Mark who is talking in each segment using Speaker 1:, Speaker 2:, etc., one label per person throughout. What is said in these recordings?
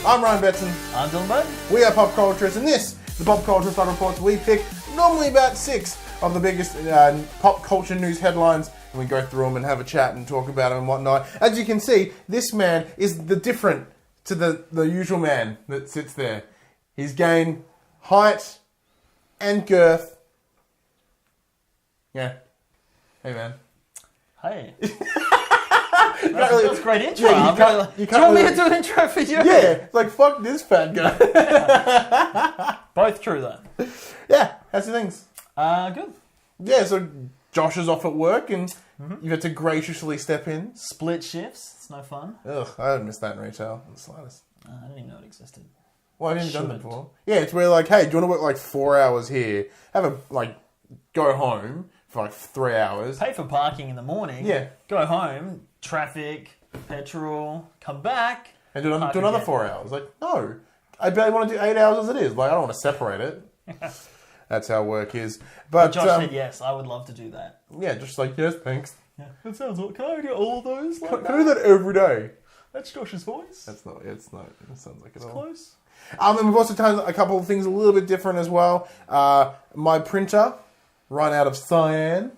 Speaker 1: I'm Ryan Betson.
Speaker 2: I'm Dylan Bowden.
Speaker 1: We are Pop Culturists, and this, the Pop Culture Side Reports. We pick normally about 6 of the biggest pop culture news headlines, and we go through them and have a chat and talk about them and whatnot. As you can see, this man is the different to the usual man that sits there. He's gained height and girth. Yeah. Hey, man.
Speaker 2: Hey. That's a great intro.
Speaker 1: Yeah,
Speaker 2: do you want me to do an intro for you?
Speaker 1: Yeah, it's like, fuck this fat guy.
Speaker 2: Both true, though.
Speaker 1: Yeah, how's your things?
Speaker 2: Good.
Speaker 1: Yeah, so Josh is off at work and you've had to graciously step in.
Speaker 2: Split shifts. It's no fun.
Speaker 1: Ugh, I don't miss that in retail in the slightest.
Speaker 2: I didn't even know it existed.
Speaker 1: Well, I didn't done that before. Yeah, it's where like, hey, do you want to work like 4 hours here? Go home for like 3 hours.
Speaker 2: Pay for parking in the morning.
Speaker 1: Yeah.
Speaker 2: Go home, traffic, petrol, come back.
Speaker 1: And do another 4 hours. Like, no. I barely want to do 8 hours as it is. Like, I don't want to separate it. That's how work is. But
Speaker 2: Josh said yes, I would love to do that.
Speaker 1: Yeah, just like, yes, thanks.
Speaker 2: Yeah. That sounds like, can I do all of those?
Speaker 1: Can I do that every day?
Speaker 2: That's Josh's voice.
Speaker 1: It's not. It sounds like it all.
Speaker 2: Close.
Speaker 1: And we've also done a couple of things a little bit different as well. My printer ran out of cyan.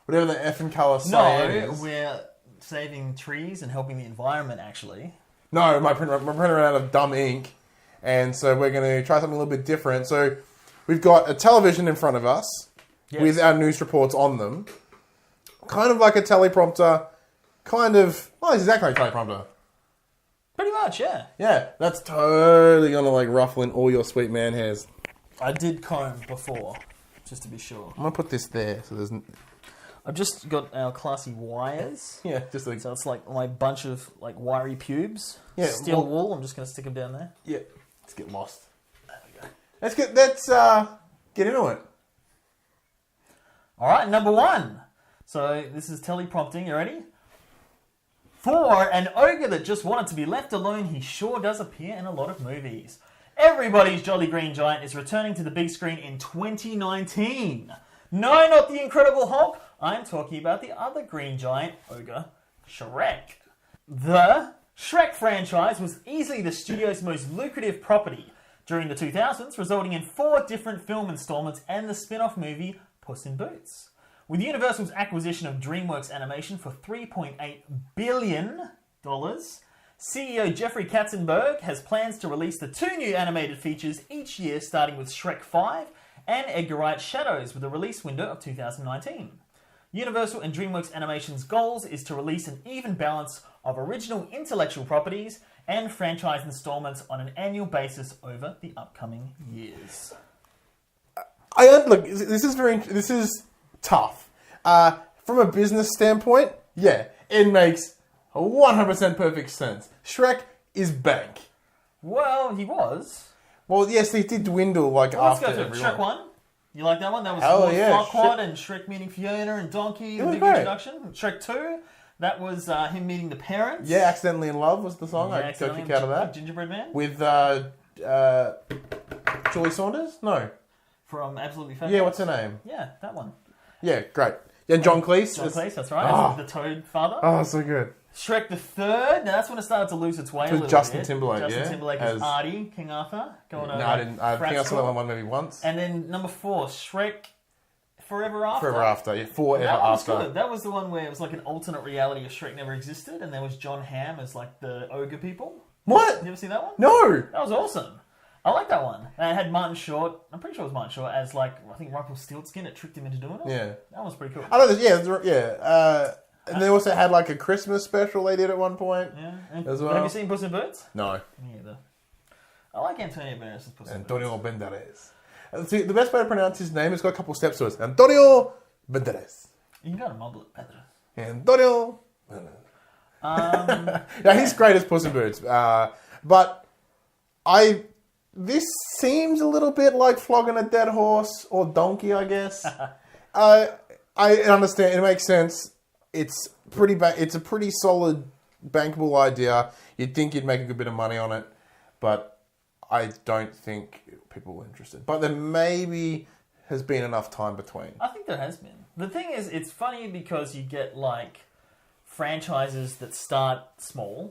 Speaker 1: Whatever the effing colour cyan is.
Speaker 2: No, we're saving trees and helping the environment, actually.
Speaker 1: No, my printer ran out of dumb ink. And so we're going to try something a little bit different. So we've got a television in front of us with our news reports on them. Kind of like a teleprompter. It's exactly like a teleprompter.
Speaker 2: Pretty much, yeah.
Speaker 1: Yeah, that's totally going to like ruffle in all your sweet man hairs.
Speaker 2: I did comb before, just to be sure.
Speaker 1: I'm going to put this there so there's...
Speaker 2: I've just got our classy wires.
Speaker 1: Yeah, just like...
Speaker 2: So it's like my bunch of like wiry pubes.
Speaker 1: Yeah,
Speaker 2: Steel wool, I'm just going to stick them down there.
Speaker 1: Yeah, let's get lost. There we go. Let's get into it.
Speaker 2: Alright, number 1. So this is teleprompting, you ready? For an ogre that just wanted to be left alone, he sure does appear in a lot of movies. Everybody's Jolly Green Giant is returning to the big screen in 2019. No, not the Incredible Hulk. I'm talking about the other Green Giant ogre, Shrek. The Shrek franchise was easily the studio's most lucrative property during the 2000s, resulting in 4 different film installments and the spin-off movie Puss in Boots. With Universal's acquisition of DreamWorks Animation for $3.8 billion, CEO Jeffrey Katzenberg has plans to release the 2 new animated features each year, starting with Shrek 5 and Edgar Wright's Shadows, with a release window of 2019. Universal and DreamWorks Animation's goals is to release an even balance of original intellectual properties and franchise installments on an annual basis over the upcoming years.
Speaker 1: Look, this is tough. From a business standpoint, yeah, it makes 100% perfect sense. Shrek is bank.
Speaker 2: Well, he was.
Speaker 1: Well, yes, they did dwindle after
Speaker 2: Let's go through
Speaker 1: everyone.
Speaker 2: Shrek 1. You like that one? That was Farquaad and Shrek meeting Fiona and Donkey, the big introduction. Shrek 2, that was him meeting the parents.
Speaker 1: Yeah, Accidentally in Love was the song.
Speaker 2: Yeah,
Speaker 1: I got kicked out of that.
Speaker 2: Gingerbread Man.
Speaker 1: With Julie Saunders? No.
Speaker 2: From Absolutely Fabulous.
Speaker 1: Yeah, what's her name?
Speaker 2: Yeah, that one.
Speaker 1: Yeah, great. Yeah, John Cleese.
Speaker 2: John Cleese, that's right. The Toad father.
Speaker 1: Oh, so good.
Speaker 2: Shrek the Third. Now that's when it started to lose its way a little
Speaker 1: Justin
Speaker 2: bit.
Speaker 1: Timberlake,
Speaker 2: Justin Timberlake as Artie, King Arthur. I think I saw that one maybe once. And then number 4, Shrek Forever After.
Speaker 1: Forever After, yeah. Forever
Speaker 2: that
Speaker 1: After.
Speaker 2: Was good. That was the one where it was like an alternate reality of Shrek never existed, and there was John Hamm as like the ogre people.
Speaker 1: What?
Speaker 2: You ever seen that one?
Speaker 1: No!
Speaker 2: That was awesome. I like that one. And it had Martin Short, I'm pretty sure it was Martin Short, as like, I think Rumpelstiltskin. It tricked him into doing it.
Speaker 1: Yeah.
Speaker 2: That was pretty cool.
Speaker 1: I know this, yeah. And they also had like a Christmas special they did at one point.
Speaker 2: Yeah.
Speaker 1: As well.
Speaker 2: Have you seen Puss in Boots?
Speaker 1: No.
Speaker 2: Me either. I like Antonio Banderas' Puss in Boots.
Speaker 1: Antonio Banderas. See, the best way to pronounce his name, it's got a couple steps to it. Antonio Banderas.
Speaker 2: You can go to mumble it, Banderas.
Speaker 1: Antonio Banderas. Yeah, he's great as Puss in Boots. But this seems a little bit like flogging a dead horse or donkey, I guess. I understand. It makes sense. It's a pretty solid, bankable idea. You'd think you'd make a good bit of money on it, but I don't think people were interested. But there maybe has been enough time between.
Speaker 2: I think there has been. The thing is, it's funny because you get like franchises that start small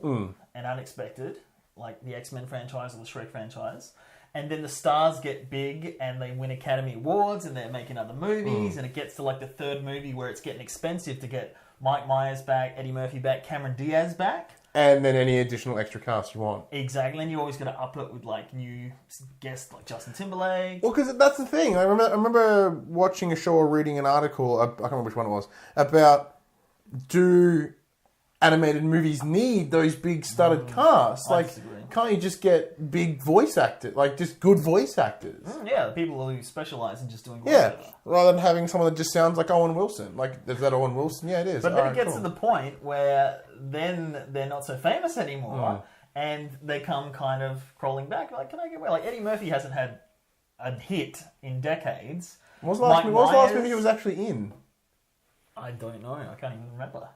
Speaker 2: and unexpected, like the X-Men franchise or the Shrek franchise. And then the stars get big and they win Academy Awards and they're making other movies. And it gets to like the third movie where it's getting expensive to get Mike Myers back, Eddie Murphy back, Cameron Diaz back.
Speaker 1: And then any additional extra cast you want.
Speaker 2: Exactly. And you always got to up it with like new guests like Justin Timberlake.
Speaker 1: Well, because that's the thing. I remember watching a show or reading an article, I can't remember which one it was, about do animated movies need those big studded casts?
Speaker 2: I
Speaker 1: Like,
Speaker 2: disagree.
Speaker 1: can't you just get big voice actors, like just good voice actors?
Speaker 2: Yeah, the people who specialise in just doing
Speaker 1: Yeah,
Speaker 2: voiceover.
Speaker 1: rather than having someone that just sounds like Owen Wilson. Like, is that Owen Wilson? Yeah, it is.
Speaker 2: But then
Speaker 1: Alright,
Speaker 2: it gets
Speaker 1: cool.
Speaker 2: to the point where then they're not so famous anymore, and they come kind of crawling back. Like, can I get away? Like Eddie Murphy hasn't had a hit in decades.
Speaker 1: What was the last
Speaker 2: Myers-
Speaker 1: movie he was actually in?
Speaker 2: I don't know. I can't even remember.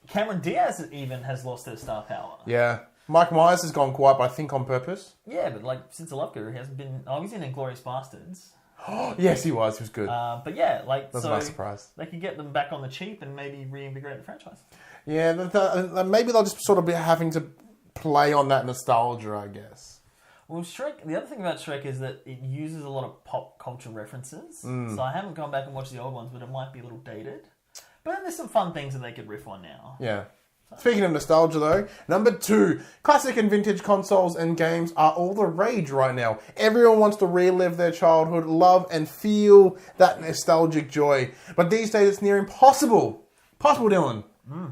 Speaker 2: Cameron Diaz even has lost her star power.
Speaker 1: Yeah. Mike Myers has gone quiet, but I think on purpose.
Speaker 2: Yeah, but like since The Love Guru, he hasn't been. Oh, he's in Inglourious Bastards.
Speaker 1: Yes, he was. He was good.
Speaker 2: But yeah, like
Speaker 1: That's
Speaker 2: so
Speaker 1: a nice surprise.
Speaker 2: they could get them back on the cheap and maybe reinvigorate the franchise.
Speaker 1: Yeah, maybe they'll just sort of be having to play on that nostalgia, I guess.
Speaker 2: Well, Shrek. The other thing about Shrek is that it uses a lot of pop culture references. So I haven't gone back and watched the old ones, but it might be a little dated. But then there's some fun things that they could riff on now.
Speaker 1: Yeah. Speaking of nostalgia, though, number 2, classic and vintage consoles and games are all the rage right now. Everyone wants to relive their childhood, love and feel that nostalgic joy. But these days it's near impossible, Dylan,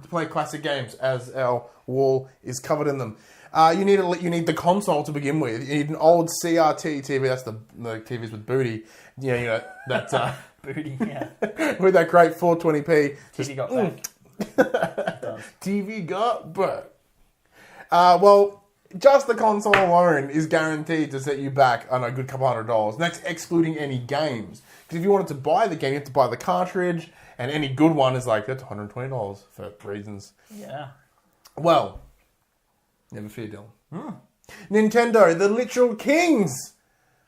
Speaker 1: to play classic games as our wall is covered in them. You need the console to begin with. You need an old CRT TV. That's the TVs with booty. Yeah, you know that
Speaker 2: Booty, yeah.
Speaker 1: with that great 420p.
Speaker 2: TV got back.
Speaker 1: TV got back. Well, just the console alone is guaranteed to set you back on a good couple $100. And that's excluding any games. Because if you wanted to buy the game, you have to buy the cartridge, and any good one is like that's $120 for reasons.
Speaker 2: Yeah.
Speaker 1: Well, never fear, Dylan. Nintendo, the literal kings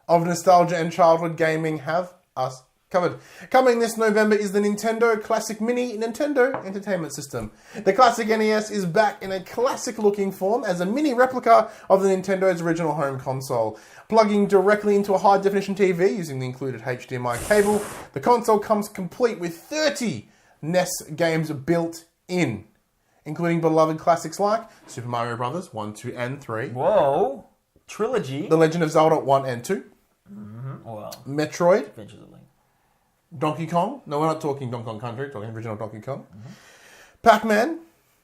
Speaker 1: of nostalgia and childhood gaming, have us covered. Coming this November is the Nintendo Classic Mini Nintendo Entertainment System. The Classic NES is back in a classic-looking form as a mini replica of the Nintendo's original home console. Plugging directly into a high-definition TV using the included HDMI cable, the console comes complete with 30 NES games built in, including beloved classics like Super Mario Bros. 1, 2, and 3.
Speaker 2: Whoa. Trilogy.
Speaker 1: The Legend of Zelda 1 and 2.
Speaker 2: Well,
Speaker 1: Metroid.
Speaker 2: Adventures of Link.
Speaker 1: Donkey Kong. No, we're not talking Donkey Kong Country. We're talking original Donkey Kong. Pac-Man.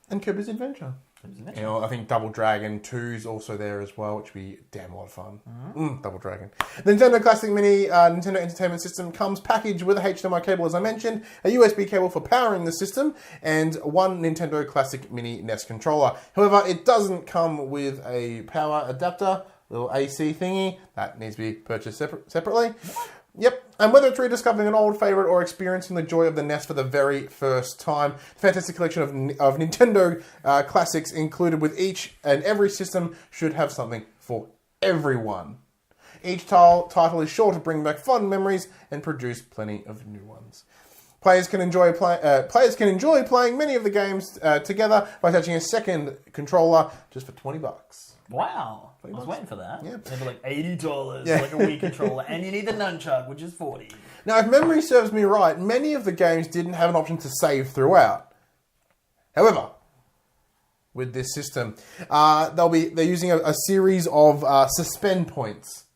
Speaker 1: And Kirby's Adventure. You know, I think Double Dragon 2 is also there as well, which would be damn a lot of fun. Double Dragon. The Nintendo Classic Mini Nintendo Entertainment System comes packaged with a HDMI cable, as I mentioned, a USB cable for powering the system, and one Nintendo Classic Mini NES controller. However, it doesn't come with a power adapter, little AC thingy. That needs to be purchased separately. Yep, and whether it's rediscovering an old favourite or experiencing the joy of the NES for the very first time, the fantastic collection of Nintendo classics included with each and every system should have something for everyone. Each title is sure to bring back fun memories and produce plenty of new ones. Players can enjoy playing many of the games together by attaching a second controller just for $20.
Speaker 2: Wow. I was waiting for that.
Speaker 1: Yeah.
Speaker 2: They'd be like $80, like a Wii controller, and you need the nunchuck, which is $40.
Speaker 1: Now, if memory serves me right, many of the games didn't have an option to save throughout. However, with this system, they're using a series of suspend points.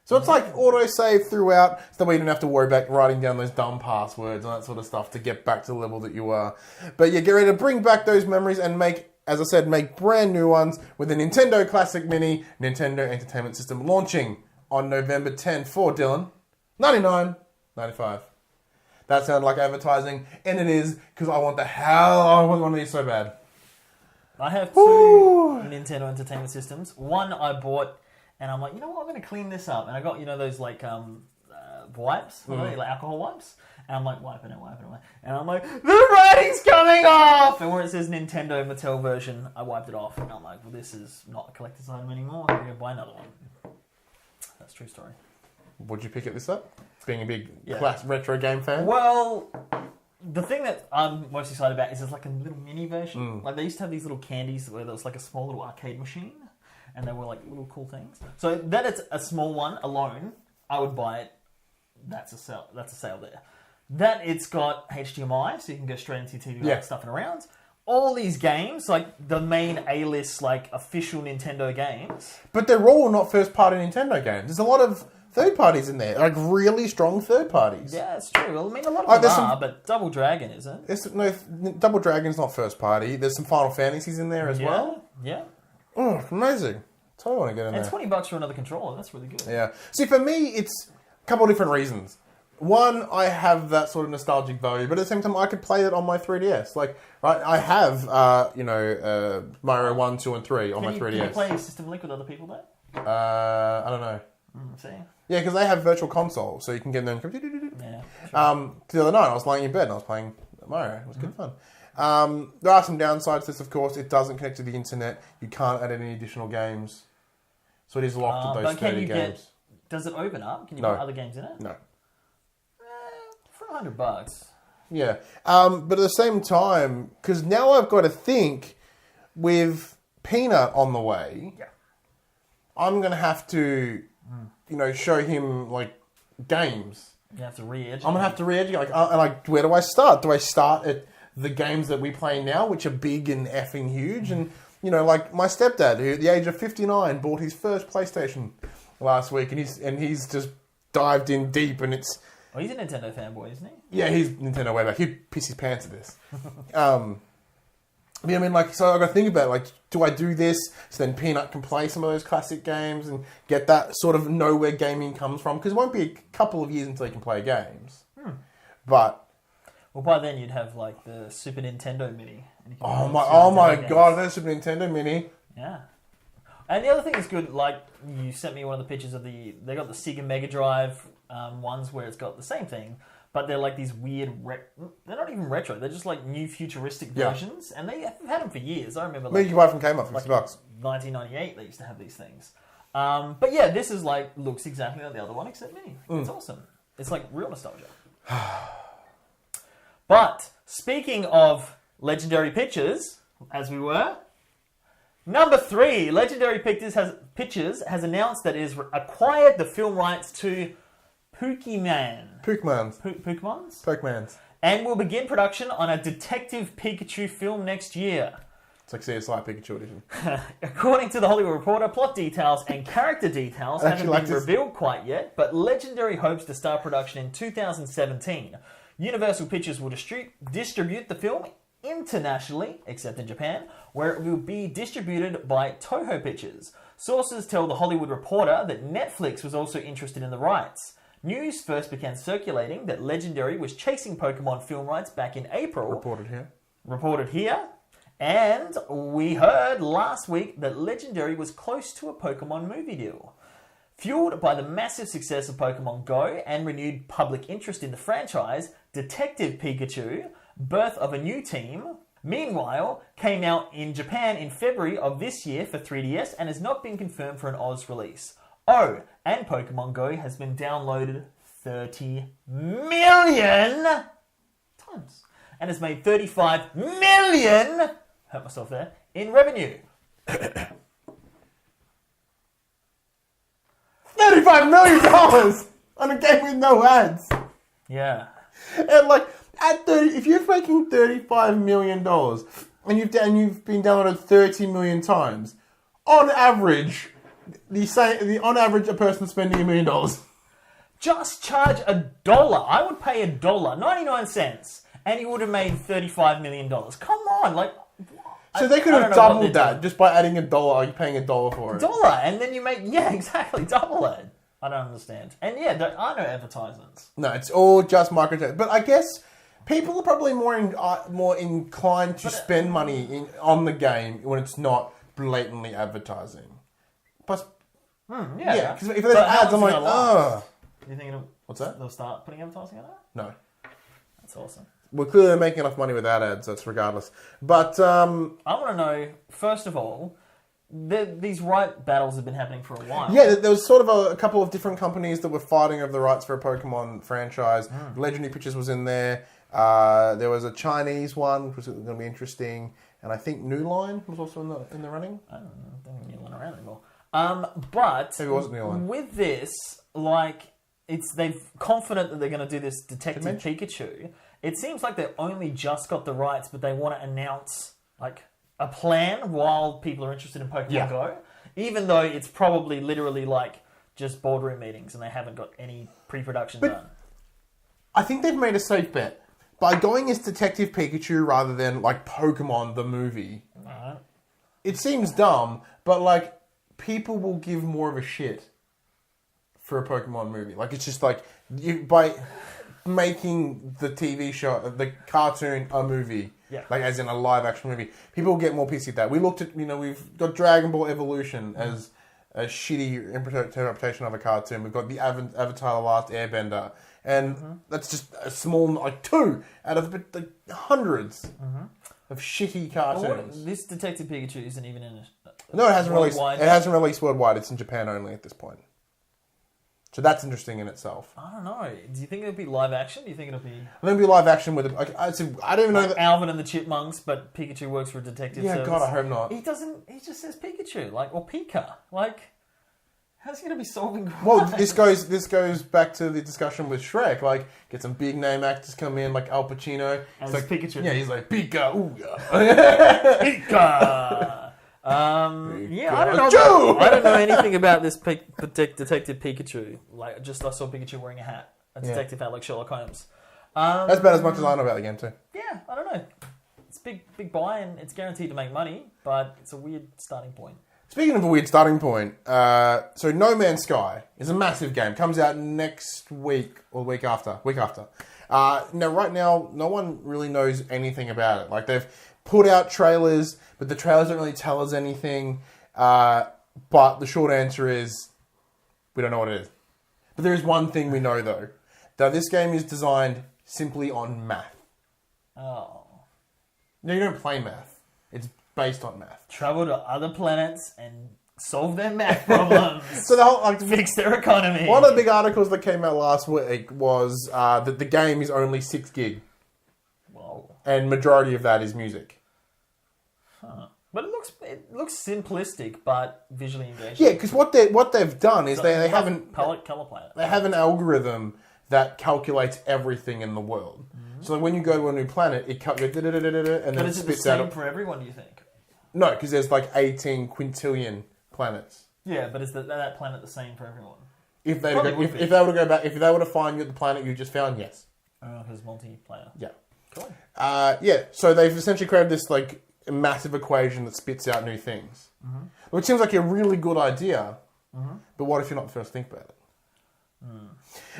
Speaker 1: So it's like auto-save throughout, so that way you don't have to worry about writing down those dumb passwords and that sort of stuff to get back to the level that you are. But yeah, get ready to bring back those memories and make brand new ones with the Nintendo Classic Mini Nintendo Entertainment System launching on November 10 for Dylan. $99.95. That sounded like advertising, and it is, because I want one of these so bad.
Speaker 2: I have two Nintendo Entertainment Systems. One I bought, and I'm like, you know what, I'm going to clean this up. And I got, those like wipes, like alcohol wipes. And I'm like, wiping it. And I'm like, the writing's coming off! And where it says Nintendo Mattel version, I wiped it off. And I'm like, well, this is not a collector's item anymore. I'm going to buy another one. That's a true story.
Speaker 1: Would you pick this up? Being a big retro game fan?
Speaker 2: Well, the thing that I'm most excited about is there's like a little mini version. Like they used to have these little candies where there was like a small little arcade machine. and they were like little cool things. So that it's a small one alone, I would buy it. That's a sale. That's a sale there. That it's got HDMI, so you can go straight into your TV without stuffing around. All these games, like the main A-list, like official Nintendo games.
Speaker 1: But they're all not first-party Nintendo games. There's a lot of third parties in there, like really strong third parties.
Speaker 2: Yeah, it's true. Well, I mean, a lot of them are, but Double Dragon isn't.
Speaker 1: No, Double Dragon's not first party. There's some Final Fantasies in there as well.
Speaker 2: Yeah.
Speaker 1: Oh, amazing. Totally want to get in there.
Speaker 2: And $20 for another controller. That's really good.
Speaker 1: Yeah. See, for me, it's a couple of different reasons. One, I have that sort of nostalgic value, but at the same time, I could play it on my 3DS. Like, right, I have, Mario 1, 2, and 3 on my 3DS. Can you
Speaker 2: play System Link with other people there?
Speaker 1: I don't know.
Speaker 2: See?
Speaker 1: Yeah, because they have Virtual Console, so you can get in there and go...
Speaker 2: Yeah, sure.
Speaker 1: The other night, I was lying in bed and I was playing Mario. It was good fun. There are some downsides to this, of course. It doesn't connect to the internet. You can't add any additional games. So it is locked to those 30 games.
Speaker 2: Does it open up? Can you put other games in it?
Speaker 1: No.
Speaker 2: For $100.
Speaker 1: Yeah. But at the same time, because now I've got to think, with Peanut on the way, I'm going to have to, show him, like, games.
Speaker 2: You have to re-educate.
Speaker 1: I'm going to have to re-educate. Where do I start? Do I start at the games that we play now, which are big and effing huge? And, like my stepdad, who at the age of 59 bought his first PlayStation last week, and he's just dived in deep, and it's...
Speaker 2: Well, he's a Nintendo fanboy, isn't he?
Speaker 1: Yeah, he's Nintendo way back. He'd piss his pants at this. I mean, like, so I've got to think about, like, do I do this so then Peanut can play some of those classic games and get that sort of know where gaming comes from? Because it won't be a couple of years until he can play games. But...
Speaker 2: Well, by then you'd have, like, the Super Nintendo Mini. And you can
Speaker 1: oh my God, that's Super Nintendo Mini.
Speaker 2: Yeah. And the other thing is good, like, you sent me one of the pictures of they got the Sega Mega Drive ones where it's got the same thing, but they're like these weird, they're not even retro, they're just like new futuristic versions, and they have had them for years. I remember, like,
Speaker 1: you can buy from Kmart for $50.
Speaker 2: 1998 they used to have these things. But yeah, this is like, looks exactly like the other one except mini. It's awesome. It's like real nostalgia. But speaking of Legendary Pictures, as we were, number 3, Legendary Pictures has announced that it has acquired the film rights to Pokémons, and will begin production on a Detective Pikachu film next year.
Speaker 1: It's like CSI Pikachu edition.
Speaker 2: According to the Hollywood Reporter, plot details and character details haven't been revealed quite yet, but Legendary hopes to start production in 2017. Universal Pictures will distribute the film internationally, except in Japan, where it will be distributed by Toho Pictures. Sources tell the Hollywood Reporter that Netflix was also interested in the rights. News first began circulating that Legendary was chasing Pokemon film rights back in April. Reported here. And we heard last week that Legendary was close to a Pokemon movie deal. Fueled by the massive success of Pokemon Go and renewed public interest in the franchise, Detective Pikachu, Birth of a New Team, meanwhile, came out in Japan in February of this year for 3DS and has not been confirmed for an Oz release. Oh, and Pokemon Go has been downloaded 30 million times and has made 35 million, hurt myself there, in revenue.
Speaker 1: $35 million on a game with no ads.
Speaker 2: Yeah.
Speaker 1: And like, if you're making $35 million and you've been downloaded 30 million times, on average, on average, a person spending $1 million.
Speaker 2: Just charge $1. I would pay $1, 99 cents, and you would have made $35 million. Come on, like.
Speaker 1: So they could have doubled that just by adding $1. Are you paying $1 for it?
Speaker 2: $1, and then you make double it. I don't understand. And yeah, there are no advertisements.
Speaker 1: No, it's all just microtransactions. But I guess people are probably more inclined to spend money on the game when it's not blatantly advertising. Plus, yeah, because if there's ads, I'm like, oh.
Speaker 2: You think
Speaker 1: what's that?
Speaker 2: They'll start putting advertising on that?
Speaker 1: No.
Speaker 2: That's awesome.
Speaker 1: We're clearly making enough money without ads, that's regardless. But
Speaker 2: I want to know, first of all, these right battles have been happening for a while.
Speaker 1: Yeah, there was sort of a couple of different companies that were fighting over the rights for a Pokemon franchise. Legendary Pictures was in there. There was a Chinese one, which was going to be interesting. and I think New Line was also in the running.
Speaker 2: I don't think New Line around anymore. But
Speaker 1: Maybe it wasn't New Line.
Speaker 2: With this, like, they're confident that they're going to do this Detective Pikachu. It seems like they only just got the rights, but they want to announce like a plan while people are interested in Pokemon Go, even though it's probably literally like just boardroom meetings and they haven't got any pre-production done.
Speaker 1: I think they've made a safe bet by going as Detective Pikachu rather than like Pokemon the movie.
Speaker 2: Alright.
Speaker 1: It seems dumb, but like people will give more of a shit for a Pokemon movie. Like it's just like by making the TV show, the cartoon, a movie.
Speaker 2: Yeah.
Speaker 1: Like as in a live action movie. People will get more pissy at that. We looked at, we've got Dragon Ball Evolution as a shitty interpretation of a cartoon. We've got the Avatar: The Last Airbender. And that's just a small, like 2 out of like hundreds of shitty cartoons.
Speaker 2: This Detective Pikachu isn't even in
Speaker 1: No, it hasn't released.
Speaker 2: worldwide.
Speaker 1: It hasn't released worldwide. It's in Japan only at this point. So that's interesting in itself.
Speaker 2: I don't know. Do you think it'll be live action? Do you think it'll be...
Speaker 1: I think it'll be live action with it. I don't even know
Speaker 2: like
Speaker 1: that...
Speaker 2: Alvin and the Chipmunks, but Pikachu works for a detective service.
Speaker 1: God, I hope not.
Speaker 2: He just says Pikachu, or Pika. Like, how's he going to be solving crimes?
Speaker 1: Well, this goes back to the discussion with Shrek. Like, get some big name actors come in, like Al Pacino.
Speaker 2: As
Speaker 1: like,
Speaker 2: Pikachu.
Speaker 1: Yeah, he's like, Pika, ooga.
Speaker 2: Pika! I don't know anything about this Detective Pikachu. Like, I saw Pikachu wearing a hat. A detective hat like Sherlock Holmes.
Speaker 1: That's about as much as I know about the game too.
Speaker 2: Yeah, I don't know. It's big buy and it's guaranteed to make money, but it's a weird starting point.
Speaker 1: Speaking of a weird starting point, so No Man's Sky is a massive game. Comes out next week or the week after. Now, right now, no one really knows anything about it. Like, they've put out trailers, but the trailers don't really tell us anything. But the short answer is, we don't know what it is. But there is one thing we know, though. That this game is designed simply on math.
Speaker 2: Oh.
Speaker 1: No, you don't play math. It's based on math.
Speaker 2: Travel to other planets and solve their math problems.
Speaker 1: So the whole
Speaker 2: fix their economy.
Speaker 1: One of the big articles that came out last week was that the game is only 6 gig.
Speaker 2: Whoa.
Speaker 1: And majority of that is music.
Speaker 2: Huh. But it looks simplistic, but visually engaging.
Speaker 1: Yeah, because what they've done is they have an algorithm that calculates everything in the world. Mm-hmm. So when you go to a new planet, it and then it spits out. But is it the
Speaker 2: same for everyone? Do you think?
Speaker 1: No, because there's like 18 quintillion planets.
Speaker 2: Yeah, but is that planet the same for everyone?
Speaker 1: If they were to go back, if they were to find you at the planet you just found, yes.
Speaker 2: Oh, because multiplayer.
Speaker 1: Yeah.
Speaker 2: Cool.
Speaker 1: So they've essentially created this like massive equation that spits out new things, which seems like a really good idea. But what if you're not the first to think about it?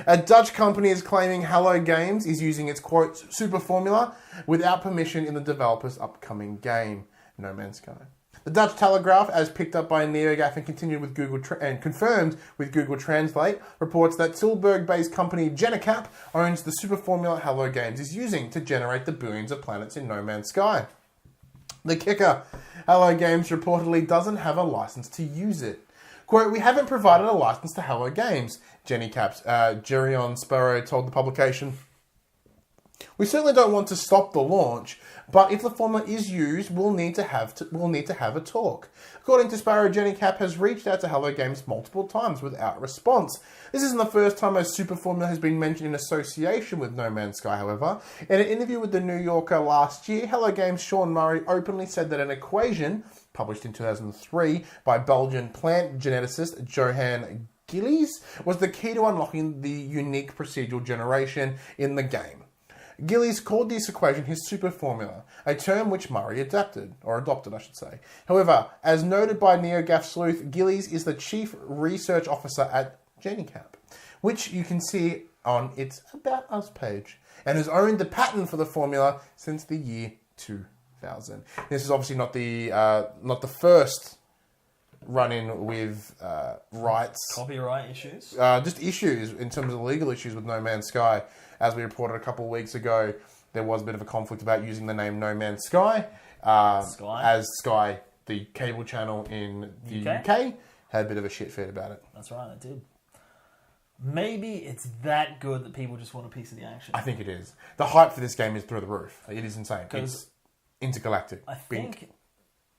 Speaker 1: A Dutch company is claiming Hello Games is using its quote super formula without permission in the developer's upcoming game, No Man's Sky. The Dutch Telegraph, as picked up by NeoGAF and continued with and confirmed with Google Translate, reports that Tilburg-based company Genicap owns the super formula Hello Games is using to generate the billions of planets in No Man's Sky. The kicker, Hello Games reportedly doesn't have a license to use it. Quote, we haven't provided a license to Hello Games, Genicap's Gerion Sparrow told the publication. We certainly don't want to stop the launch, but if the formula is used, we'll need to have a talk. According to Sparrow, Genicap has reached out to Hello Games multiple times without response. This isn't the first time a super formula has been mentioned in association with No Man's Sky, however. In an interview with The New Yorker last year, Hello Games' Sean Murray openly said that an equation, published in 2003 by Belgian plant geneticist Johan Gillies, was the key to unlocking the unique procedural generation in the game. Gillies called this equation his super formula, a term which Murray adopted. However, as noted by NeoGAF sleuth, Gillies is the chief research officer at Genicap, which you can see on its About Us page, and has owned the patent for the formula since the year 2000. This is obviously not the first run-in with rights.
Speaker 2: Copyright issues?
Speaker 1: Just issues in terms of legal issues with No Man's Sky. As we reported a couple of weeks ago, there was a bit of a conflict about using the name No Man's Sky. As Sky, the cable channel in the UK, had a bit of a shit fit about it.
Speaker 2: That's right, it did. Maybe it's that good that people just want a piece of the action.
Speaker 1: I think it is. The hype for this game is through the roof. It is insane. It's intergalactic.
Speaker 2: I think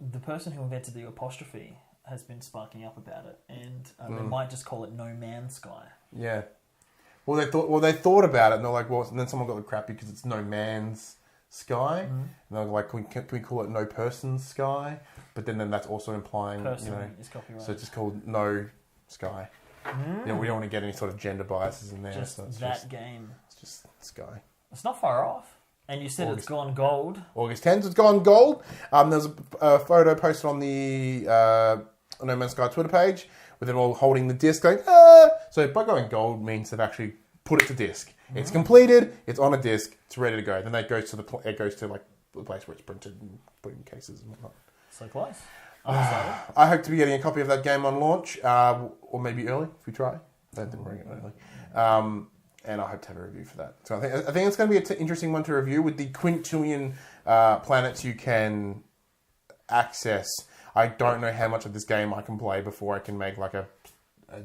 Speaker 2: the person who invented the apostrophe has been sparking up about it, and they might just call it No Man's Sky.
Speaker 1: Yeah. Well, they thought about it, and they're like, well, and then someone got the crap because it's No Man's Sky, and they're like, can we call it No Person's Sky? But then that's also implying,
Speaker 2: Person is copyright.
Speaker 1: so it's just called No Sky. We don't want to get any sort of gender biases in there.
Speaker 2: Just
Speaker 1: so it's
Speaker 2: that game.
Speaker 1: It's just Sky.
Speaker 2: It's not far off. And you said it's gone gold.
Speaker 1: August 10th, it's gone gold. There's a photo posted on the No Man's Sky Twitter page with them all holding the disc going, ah! So by going gold means they've actually put it to disc. It's completed, it's on a disc, it's ready to go. Then it goes to it goes to like the place where it's printed and put in cases and whatnot.
Speaker 2: So close. I'm excited.
Speaker 1: I hope to be getting a copy of that game on launch, or maybe early if we try. They didn't bring it early. And I hope to have a review for that. So I think it's going to be an interesting one to review with the quintillion planets you can access. I don't know how much of this game I can play before I can make like a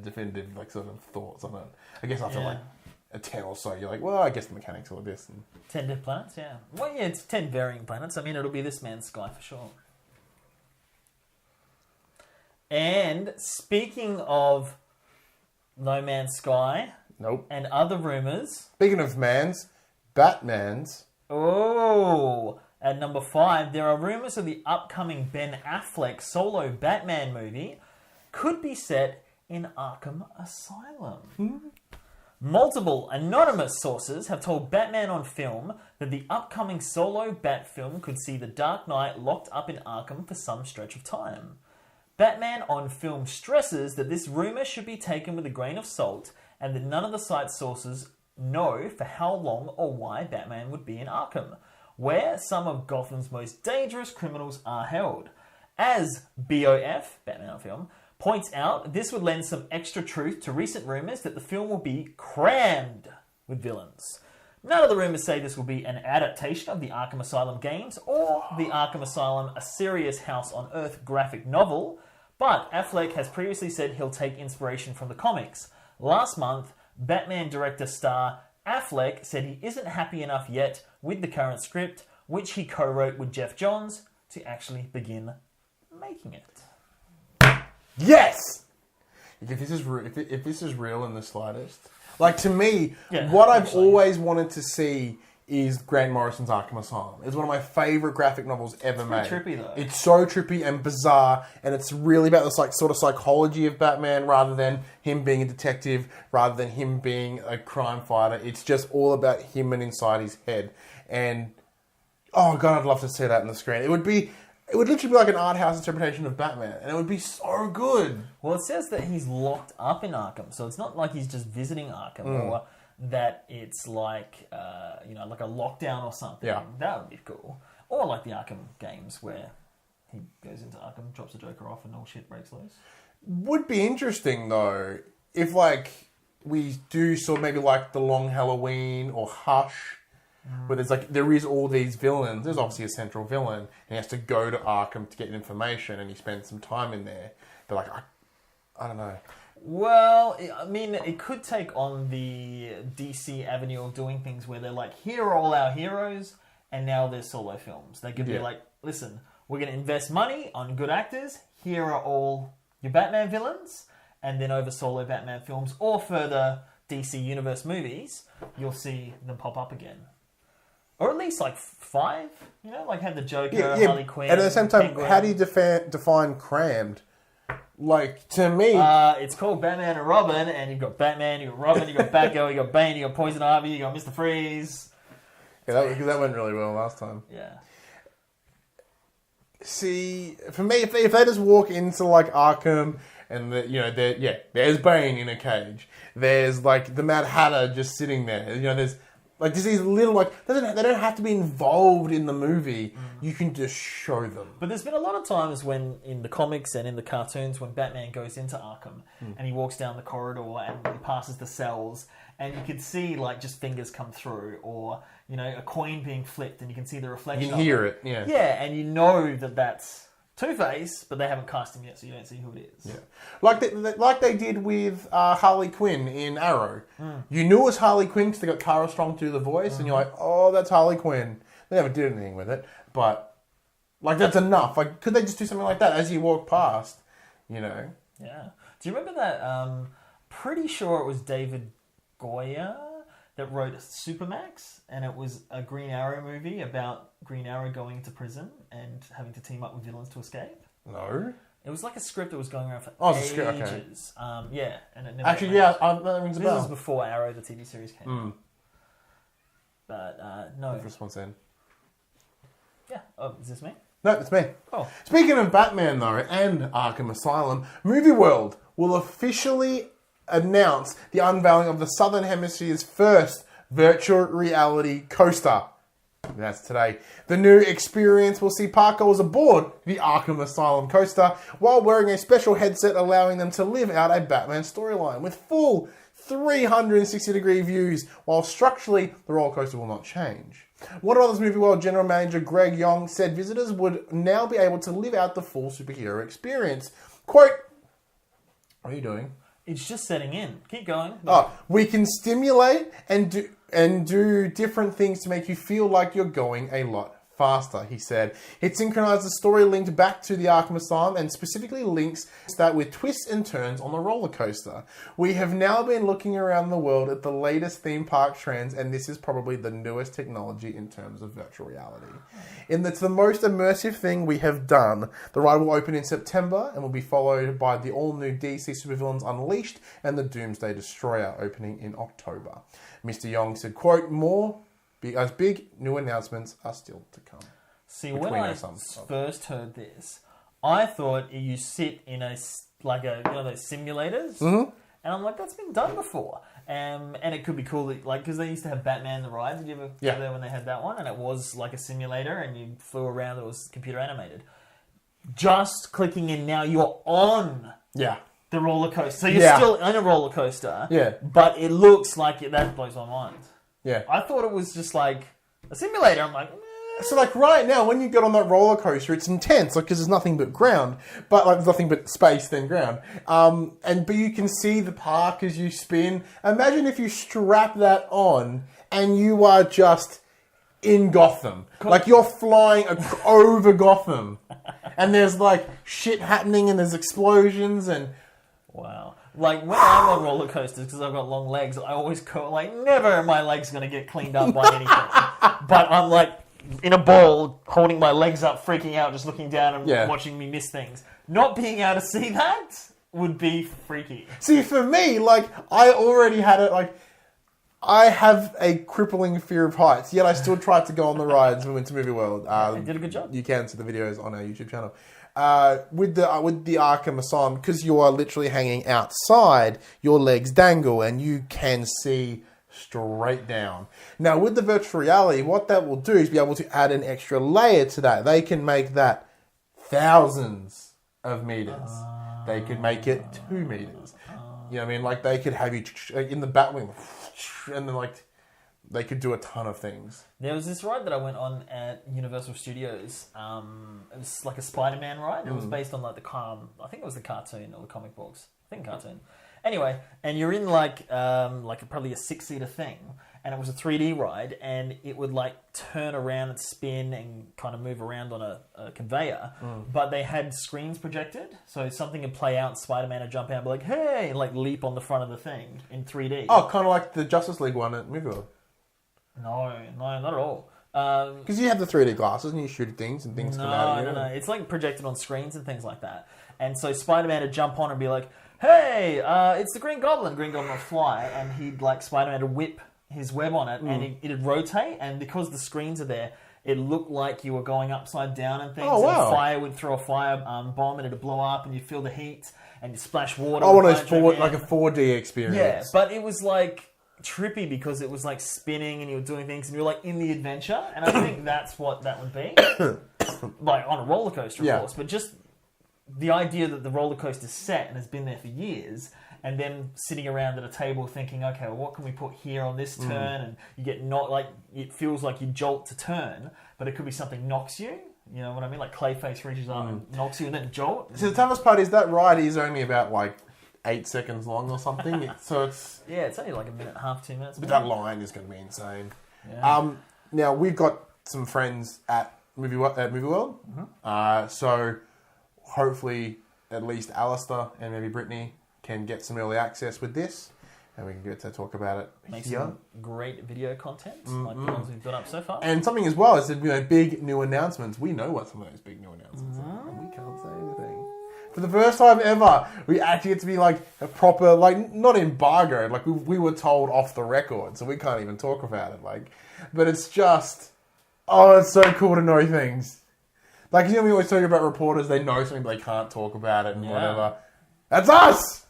Speaker 1: definitive like sort of thoughts on it. I guess after like a 10 or so, you're like, well, I guess the mechanics are this. And
Speaker 2: 10 different planets, yeah. Well, yeah, it's 10 varying planets. I mean, it'll be this man's sky for sure. And speaking of No Man's Sky...
Speaker 1: Nope.
Speaker 2: And other rumours.
Speaker 1: Speaking of Batman's.
Speaker 2: Oh, at number 5, there are rumours of the upcoming Ben Affleck solo Batman movie could be set in Arkham Asylum. Multiple anonymous sources have told Batman on Film that the upcoming solo Bat film could see the Dark Knight locked up in Arkham for some stretch of time. Batman on Film stresses that this rumour should be taken with a grain of salt and that none of the site's sources know for how long or why Batman would be in Arkham, where some of Gotham's most dangerous criminals are held. As BOF, Batman on Film, points out, this would lend some extra truth to recent rumours that the film will be crammed with villains. None of the rumours say this will be an adaptation of the Arkham Asylum games or the Arkham Asylum A Serious House on Earth graphic novel, but Affleck has previously said he'll take inspiration from the comics. Last month, Batman director star Affleck said he isn't happy enough yet with the current script, which he co-wrote with Jeff Johns, to actually begin making it.
Speaker 1: Yes! If this is real in the slightest... Like, to me, what I've always wanted to see is Grant Morrison's Arkham Asylum. It's one of my favourite graphic novels ever made.
Speaker 2: It's trippy, though.
Speaker 1: It's so trippy and bizarre, and it's really about this like sort of psychology of Batman rather than him being a detective, rather than him being a crime fighter. It's just all about him and inside his head. And, oh God, I'd love to see that on the screen. It would literally be like an art house interpretation of Batman, and it would be so good.
Speaker 2: Well, it says that he's locked up in Arkham, so it's not like he's just visiting Arkham, or that it's like, like a lockdown or something.
Speaker 1: Yeah.
Speaker 2: That would be cool. Or like the Arkham games, where he goes into Arkham, drops the Joker off, and all shit breaks loose.
Speaker 1: Would be interesting, though, if, like, we do sort of maybe like The Long Halloween or Hush, where there is all these villains. There's obviously a central villain, and he has to go to Arkham to get information, and he spends some time in there. But like, I don't know.
Speaker 2: Well, I mean, it could take on the DC avenue of doing things where they're like, here are all our heroes, and now they're solo films. They could be like, listen, we're going to invest money on good actors. Here are all your Batman villains, and then over solo Batman films or further DC Universe movies, you'll see them pop up again. Or at least like 5, like have the Joker, Harley Quinn.
Speaker 1: And at the same time,
Speaker 2: Penguin.
Speaker 1: how do you define crammed? Like, to me...
Speaker 2: it's called Batman and Robin, and you've got Batman, you've got Robin, you've got Batgirl, you've got Bane, you've got Poison Ivy, you've got Mr. Freeze.
Speaker 1: Yeah, that went really well last time.
Speaker 2: Yeah.
Speaker 1: See, for me, if they just walk into, like, Arkham, and, there's Bane in a cage. There's, like, the Mad Hatter just sitting there. There's... Like, just these little, like, they don't have to be involved in the movie. You can just show them.
Speaker 2: But there's been a lot of times when, in the comics and in the cartoons, when Batman goes into Arkham and he walks down the corridor and he passes the cells, and you can see, like, just fingers come through, or, a coin being flipped and you can see the reflection.
Speaker 1: You can hear it, yeah.
Speaker 2: Yeah, and you know that that's Two-Face, but they haven't cast him yet, so you don't see who it is.
Speaker 1: Yeah, like they did with Harley Quinn in Arrow. You knew it was Harley Quinn because they got Cara Strong to do the voice, and you're like, oh, that's Harley Quinn. They never did anything with it, but Like, that's enough. Like, could they just do something like that as you walk past? You know?
Speaker 2: Yeah. Do you remember that? Pretty sure it was David Goyer that wrote Supermax, and it was a Green Arrow movie about Green Arrow going into prison and having to team up with villains to escape.
Speaker 1: No.
Speaker 2: It was like a script that was going around for
Speaker 1: it's
Speaker 2: ages.
Speaker 1: a script, okay.
Speaker 2: Yeah, and it never
Speaker 1: Actually, that rings a
Speaker 2: This
Speaker 1: bell.
Speaker 2: was before Arrow, the TV series, came out. But, no.
Speaker 1: Response in.
Speaker 2: Yeah. Oh, is this me?
Speaker 1: No, it's me.
Speaker 2: Oh.
Speaker 1: Speaking of Batman, though, and Arkham Asylum, Movie World will officially announce the unveiling of the Southern Hemisphere's first virtual reality coaster. That's today. The new experience will see parkgoers aboard the Arkham Asylum coaster while wearing a special headset allowing them to live out a Batman storyline with full 360-degree views, while structurally the roller coaster will not change. Warner Brothers Movie World General Manager Greg Yong said visitors would now be able to live out the full superhero experience. Quote, what are you doing?
Speaker 2: It's just setting in. Keep going.
Speaker 1: We can stimulate and do different things to make you feel like you're going a lot faster, he said. It synchronized the story linked back to the Arkham Asylum and specifically links that with twists and turns on the roller coaster. We have now been looking around the world at the latest theme park trends, and this is probably the newest technology in terms of virtual reality. It's the most immersive thing we have done. The ride will open in September and will be followed by the all-new DC Supervillains Unleashed and the Doomsday Destroyer opening in October. Mr. Yong said, quote, big new announcements are still to come.
Speaker 2: See, when I first heard this, I thought you sit in those simulators, and I'm like, that's been done before. And it could be cool, because they used to have Batman the Ride. Did you ever go there when they had that one? And it was like a simulator, and you flew around. It was computer animated. Just clicking in now, you're on.
Speaker 1: Yeah.
Speaker 2: The roller coaster. So you're still in a roller coaster.
Speaker 1: Yeah.
Speaker 2: But it looks like that blows my mind.
Speaker 1: Yeah.
Speaker 2: I thought it was just like a simulator. I'm like,
Speaker 1: So like right now, when you get on that roller coaster, it's intense, because there's nothing but ground, but there's nothing but space then ground. But you can see the park as you spin. Imagine if you strap that on and you are just in Gotham, like you're flying over Gotham, and there's like shit happening and there's explosions and.
Speaker 2: Wow. Like, when I'm on roller coasters, because I've got long legs, I always never are my legs going to get cleaned up by anything. But I'm like, in a ball, holding my legs up, freaking out, just looking down and watching me miss things. Not being able to see that would be freaky.
Speaker 1: See, for me, I already had it, I have a crippling fear of heights, yet I still tried to go on the rides when we went to Movie World.
Speaker 2: You did a good job.
Speaker 1: You can see the videos on our YouTube channel. With the Arkham Asylum, because you are literally hanging outside, your legs dangle and you can see straight down. Now, with the virtual reality, what that will do is be able to add an extra layer to that. They can make that thousands of meters. They could make it 2 meters. You know what I mean? They could have you in the Batwing, and then they could do a ton of things.
Speaker 2: There was this ride that I went on at Universal Studios. It was like a Spider-Man ride. It was based on I think it was the cartoon or the comic books. I think cartoon. Anyway, and you're in probably a 6-seater thing, and it was a 3D ride, and it would turn around and spin and kind of move around on a conveyor. But they had screens projected, so something would play out, Spider-Man would jump out and be like, hey, and leap on the front of the thing in 3D.
Speaker 1: Oh, kind of like the Justice League one at Movie World.
Speaker 2: No, not at all.
Speaker 1: Because you have the 3D glasses and you shoot things and things come out.
Speaker 2: No. It's projected on screens and things like that. And so Spider-Man would jump on and be like, hey, it's the Green Goblin. Green Goblin would fly, and Spider-Man would whip his web on it, and it'd rotate, and because the screens are there, it looked like you were going upside down and things.
Speaker 1: Oh, wow.
Speaker 2: And fire would throw a fire bomb, and it'd blow up, and you feel the heat, and you splash water.
Speaker 1: Oh, one of those like a 4D experience.
Speaker 2: Yeah, but it was trippy because it was spinning and you were doing things and you were in the adventure, and I think that's what that would be. On a roller coaster, of course, but just the idea that the roller coaster's set and has been there for years, and then sitting around at a table thinking, okay, well, what can we put here on this turn? And you get it feels like you jolt to turn, but it could be something knocks you. You know what I mean? Like Clayface reaches up and knocks you and then jolt.
Speaker 1: So the toughest part is that ride is only about 8 seconds long or something. It's
Speaker 2: only a minute and a half, 2 minutes.
Speaker 1: But that line is going to be insane.
Speaker 2: Yeah.
Speaker 1: Now, we've got some friends at Movie World. So hopefully at least Alistair and maybe Brittany can get some early access with this, and we can get to talk about it
Speaker 2: Make
Speaker 1: here.
Speaker 2: some great video content like the ones we've got up so far.
Speaker 1: And something as well is big new announcements. We know what some of those big new announcements are, and we can't say anything. For the first time ever, we actually get to be like a proper, like not embargoed. Like we were told off the record, so we can't even talk about it. Like, but it's just, it's so cool to know things. Like, we always talk about reporters, they know something but they can't talk about it and whatever. That's us!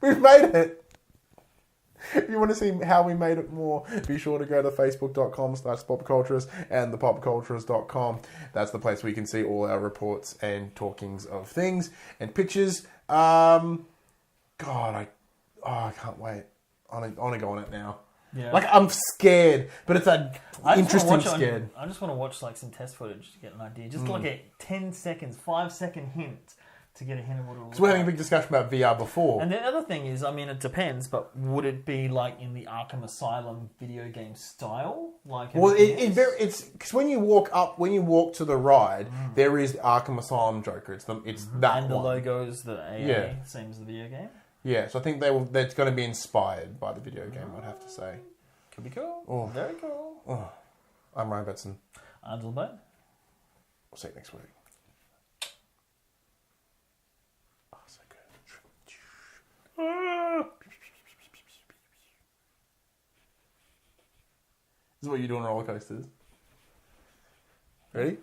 Speaker 1: We've made it! If you want to see how we made it more, be sure to go to facebook.com/popculturist and thepopculturist.com. That's the place where you can see all our reports and talkings of things and pictures. I can't wait. I want to go on it now.
Speaker 2: Yeah.
Speaker 1: Like, I'm scared, but it's interesting scared.
Speaker 2: I just want to watch like some test footage to get an idea. Just like a 10 seconds, 5-second hint to get a hint of what it will look
Speaker 1: So we're having
Speaker 2: like.
Speaker 1: a big discussion about VR before.
Speaker 2: And the other thing is, I mean, it depends, but would it be like in the Arkham Asylum video game style? Like,
Speaker 1: Well, it's because when you walk to the ride, there is Arkham Asylum Joker. It's that
Speaker 2: and the
Speaker 1: one.
Speaker 2: logo's the AA, same as the video game.
Speaker 1: Yeah, so I think they're going to be inspired by the video game, I'd have to say.
Speaker 2: Could be cool.
Speaker 1: Oh.
Speaker 2: Very cool.
Speaker 1: Oh. I'm Ryan Betson.
Speaker 2: I'm Dylan Bone.
Speaker 1: We'll see you next week. Oh, so good. This is what you do on roller coasters. Ready?